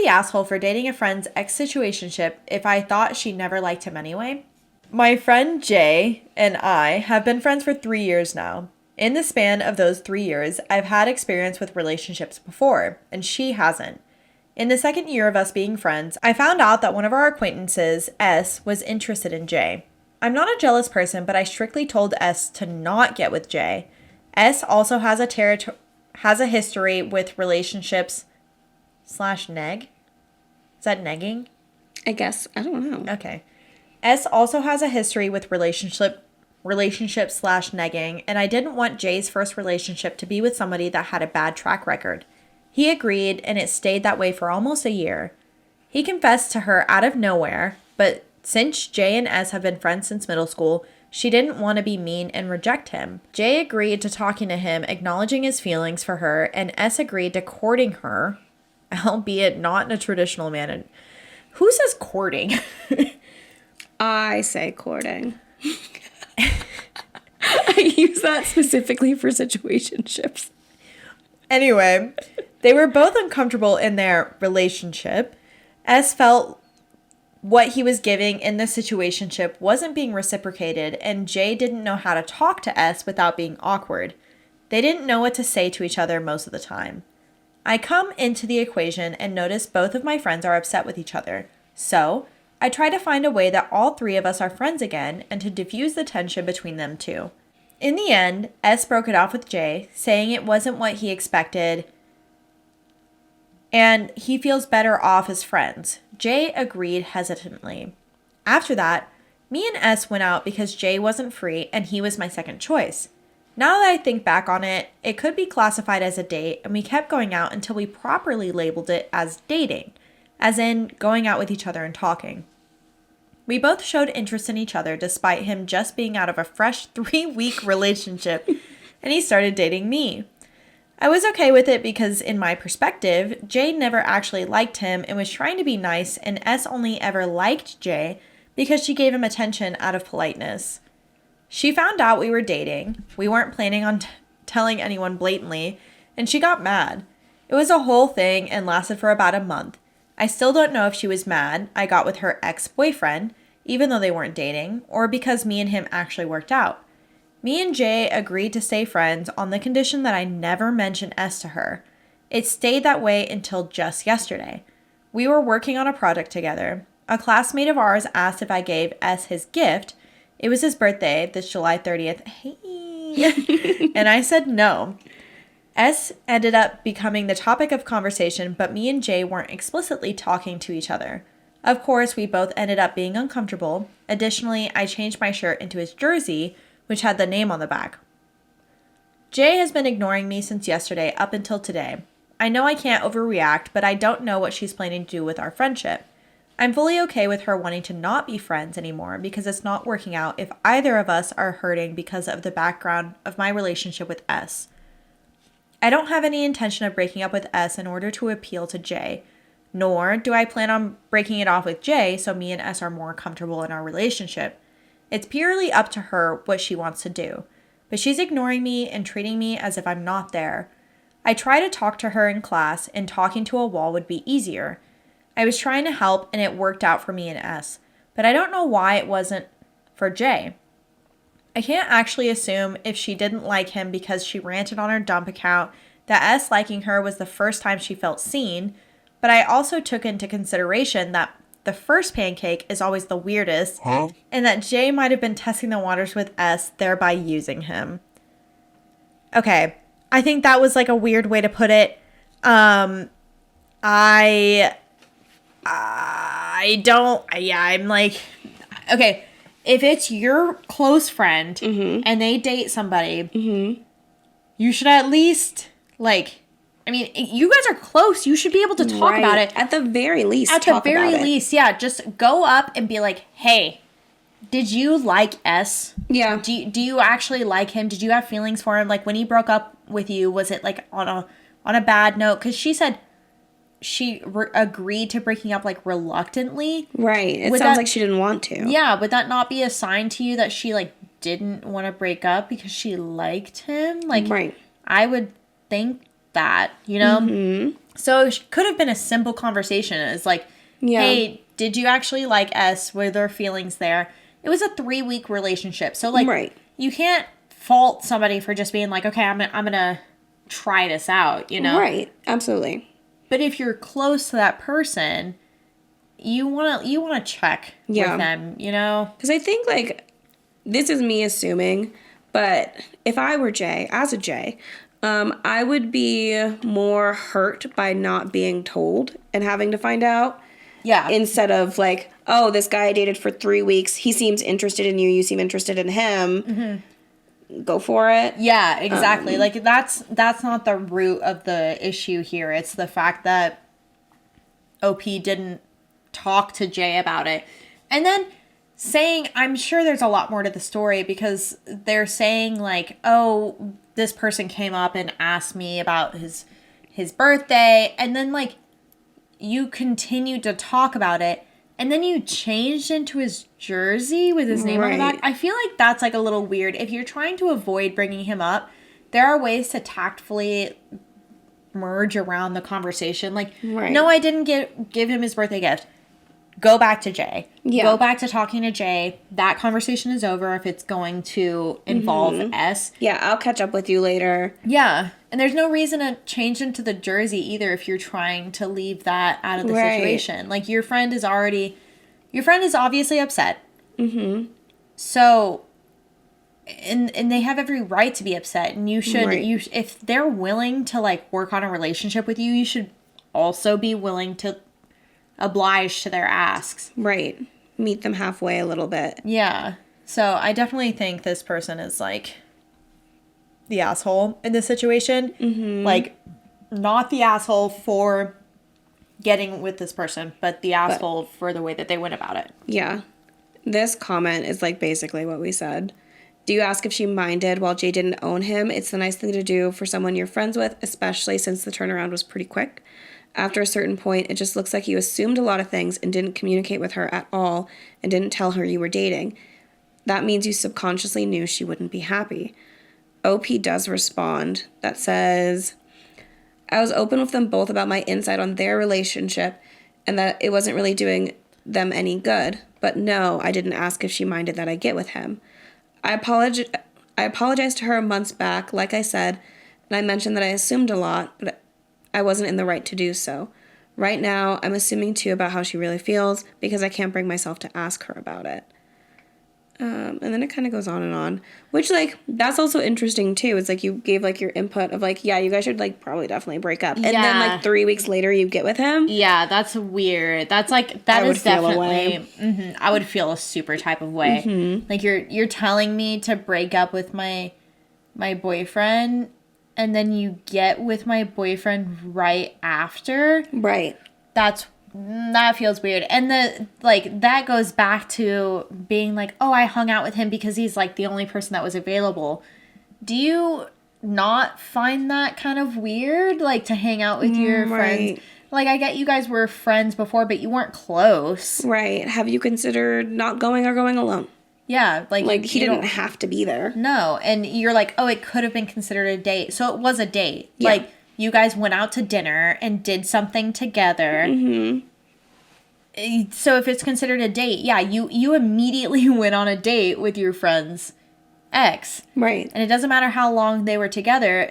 the asshole for dating a friend's ex-situationship if I thought she never liked him anyway? My friend Jay and I have been friends for 3 years now. In the span of those 3 years, I've had experience with relationships before, and she hasn't. In the second year of us being friends, I found out that one of our acquaintances, S, was interested in Jay. I'm not a jealous person, but I strictly told S to not get with Jay. S also has a history with relationships / neg. Is that negging? I guess. I don't know. Okay. S also has a history with relationship / negging, and I didn't want Jay's first relationship to be with somebody that had a bad track record. He agreed, and it stayed that way for almost a year. He confessed to her out of nowhere, but since Jay and S have been friends since middle school, she didn't want to be mean and reject him. Jay agreed to talking to him, acknowledging his feelings for her, and S agreed to courting her, albeit not in a traditional manner. Who says courting? I say courting. I use that specifically for situationships. Anyway, they were both uncomfortable in their relationship. S felt what he was giving in the situationship wasn't being reciprocated, and Jay didn't know how to talk to S without being awkward. They didn't know what to say to each other most of the time. I come into the equation and notice both of my friends are upset with each other. So, I try to find a way that all three of us are friends again and to diffuse the tension between them two. In the end, S broke it off with Jay, saying it wasn't what he expected and he feels better off as friends. Jay agreed hesitantly. After that, me and S went out because Jay wasn't free and he was my second choice. Now that I think back on it, it could be classified as a date, and we kept going out until we properly labeled it as dating, as in going out with each other and talking. We both showed interest in each other despite him just being out of a fresh 3-week relationship, and he started dating me. I was okay with it because, in my perspective, Jay never actually liked him and was trying to be nice, and S only ever liked Jay because she gave him attention out of politeness. She found out we were dating. We weren't planning on telling anyone blatantly, and she got mad. It was a whole thing and lasted for about a month. I still don't know if she was mad I got with her ex-boyfriend, even though they weren't dating, or because me and him actually worked out. Me and Jay agreed to stay friends on the condition that I never mention S to her. It stayed that way until just yesterday. We were working on a project together. A classmate of ours asked if I gave S his gift. It was his birthday, this July 30th. Hey! And I said no. S ended up becoming the topic of conversation, but me and Jay weren't explicitly talking to each other. Of course, we both ended up being uncomfortable. Additionally, I changed my shirt into his jersey, which had the name on the back. Jay has been ignoring me since yesterday up until today. I know I can't overreact, but I don't know what she's planning to do with our friendship. I'm fully okay with her wanting to not be friends anymore because it's not working out if either of us are hurting because of the background of my relationship with S. I don't have any intention of breaking up with S in order to appeal to Jay, nor do I plan on breaking it off with Jay so me and S are more comfortable in our relationship. It's purely up to her what she wants to do, but she's ignoring me and treating me as if I'm not there. I try to talk to her in class, and talking to a wall would be easier. I was trying to help, and it worked out for me and S, but I don't know why it wasn't for Jay. I can't actually assume if she didn't like him because she ranted on her dump account that S liking her was the first time she felt seen, but I also took into consideration that the first pancake is always the weirdest, and that Jay might have been testing the waters with S, thereby using him. Okay, I think that was like a weird way to put it. I'm like, okay, if it's your close friend and they date somebody, you should at least, like, I mean, you guys are close. You should be able to talk about it. At the very least, yeah. Just go up and be like, hey, did you like S? Yeah. Do you actually like him? Did you have feelings for him? Like, when he broke up with you, was it, like, on a bad note? Because she said she agreed to breaking up, like, reluctantly. Right. It sounds like she didn't want to. Yeah. Would that not be a sign to you that she, like, didn't want to break up because she liked him? Like, right. I would think that, you know? So it could have been a simple conversation. It's like, hey, did you actually like S? Were there feelings there? It was a 3-week relationship. So, like, you can't fault somebody for just being like, okay, I'm gonna try this out, you know? Right. Absolutely. But if you're close to that person, you wanna check with them, you know? Because I think, like, this is me assuming, but if I were Jay, as a Jay, I would be more hurt by not being told and having to find out. Yeah. Instead of like, oh, this guy I dated for 3 weeks. He seems interested in you. You seem interested in him. Mm-hmm. Go for it. Yeah, exactly. Like, that's not the root of the issue here. It's the fact that OP didn't talk to Jay about it. And then saying, I'm sure there's a lot more to the story, because they're saying, like, oh, this person came up and asked me about his birthday. And then, like, you continued to talk about it, and then you changed into his jersey with his name on the back. I feel like that's, like, a little weird. If you're trying to avoid bringing him up, there are ways to tactfully merge around the conversation. Like, no, I didn't give him his birthday gift. Go back to Jay. Yeah. Go back to talking to Jay. That conversation is over if it's going to involve S. Yeah, I'll catch up with you later. Yeah. And there's no reason to change into the jersey either if you're trying to leave that out of the situation. Like, your friend is obviously upset. Mm-hmm. So, and they have every right to be upset. And you should, if they're willing to, like, work on a relationship with you, you should also be willing to oblige to their asks. Right. Meet them halfway a little bit. Yeah. So I definitely think this person is, like, the asshole in this situation. Mm-hmm. Like, not the asshole for getting with this person, but the asshole for the way that they went about it. Yeah. This comment is, like, basically what we said. Do you ask if she minded while Jay didn't own him? It's the nice thing to do for someone you're friends with, especially since the turnaround was pretty quick. After a certain point, it just looks like you assumed a lot of things and didn't communicate with her at all and didn't tell her you were dating. That means you subconsciously knew she wouldn't be happy. OP does respond. That says, I was open with them both about my insight on their relationship and that it wasn't really doing them any good. But no, I didn't ask if she minded that I get with him. I apologized to her months back, like I said, and I mentioned that I assumed a lot, but I wasn't in the right to do so. Right now, I'm assuming too about how she really feels because I can't bring myself to ask her about it. And then it kind of goes on and on, which, like, that's also interesting too. It's like you gave, like, your input of, like, yeah, you guys should, like, probably definitely break up. And then, like, 3 weeks later you get with him. Yeah, that's weird. That's, like, that is definitely, I would feel a super type of way. Mm-hmm. Like, you're telling me to break up with my boyfriend, and then you get with my boyfriend right after. Right. That feels weird. And that goes back to being like, oh, I hung out with him because he's, like, the only person that was available. Do you not find that kind of weird? Like, to hang out with your friends? Like, I get you guys were friends before, but you weren't close. Right. Have you considered not going or going alone? Yeah. Like he didn't have to be there. No. And you're like, oh, it could have been considered a date. So it was a date. Yeah. Like, you guys went out to dinner and did something together. Mm-hmm. So if it's considered a date, yeah, you immediately went on a date with your friend's ex. Right. And it doesn't matter how long they were together.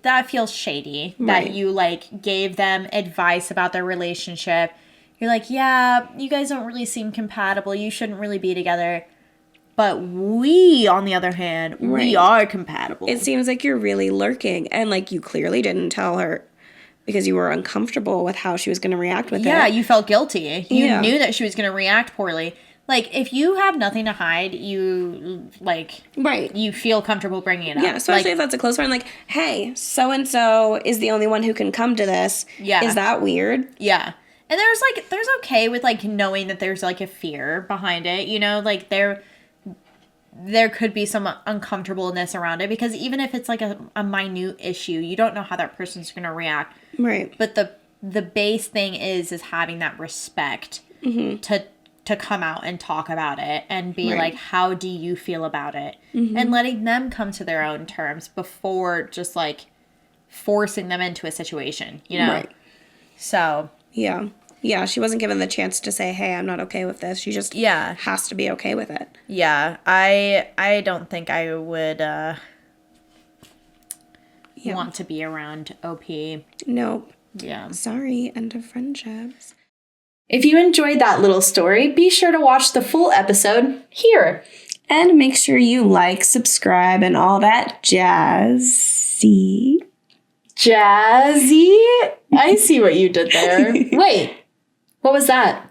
That feels shady. Right. That you, like, gave them advice about their relationship. You're like, yeah, you guys don't really seem compatible. You shouldn't really be together. But we, on the other hand, we are compatible. It seems like you're really lurking. And, like, you clearly didn't tell her because you were uncomfortable with how she was going to react with it. Yeah, you felt guilty. You knew that she was going to react poorly. Like, if you have nothing to hide, you, like... Right. You feel comfortable bringing it up. Yeah, especially if that's a close friend. Like, hey, so-and-so is the only one who can come to this. Yeah. Is that weird? Yeah. And there's okay with, like, knowing that there's, like, a fear behind it. You know, like, there could be some uncomfortableness around it, because even if it's, like, a minute issue, you don't know how that person's going to react. Right. But the base thing is having that respect to come out and talk about it and be like, how do you feel about it? Mm-hmm. And letting them come to their own terms before just, like, forcing them into a situation, you know? Right. So. Yeah. Yeah, she wasn't given the chance to say, hey, I'm not okay with this. She just has to be okay with it. Yeah. I don't think I would want to be around OP. Nope. Yeah. Sorry, end of friendships. If you enjoyed that little story, be sure to watch the full episode here. And make sure you like, subscribe, and all that jazzy. Jazzy? I see what you did there. Wait, what was that?